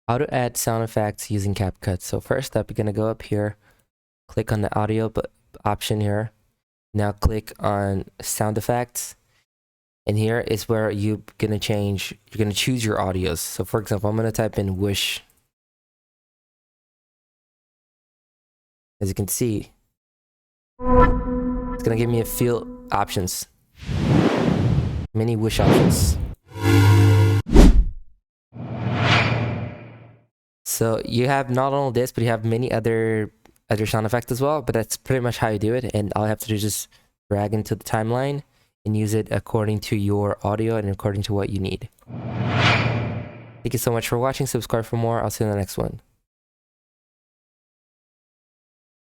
How to add sound effects using CapCut. So first up, you're going to go up here, click on the audio option here. Now click on sound effects. And here is where you're going to choose your audios. So for example, I'm going to type in whoosh. As you can see, it's going to give me a few options. Many whoosh options. So you have not only this, but you have many other sound effects as well, but that's pretty much how you do it. And all I have to do is just drag into the timeline and use it according to your audio and according to what you need. Thank you so much for watching. Subscribe for more. I'll see you in the next one.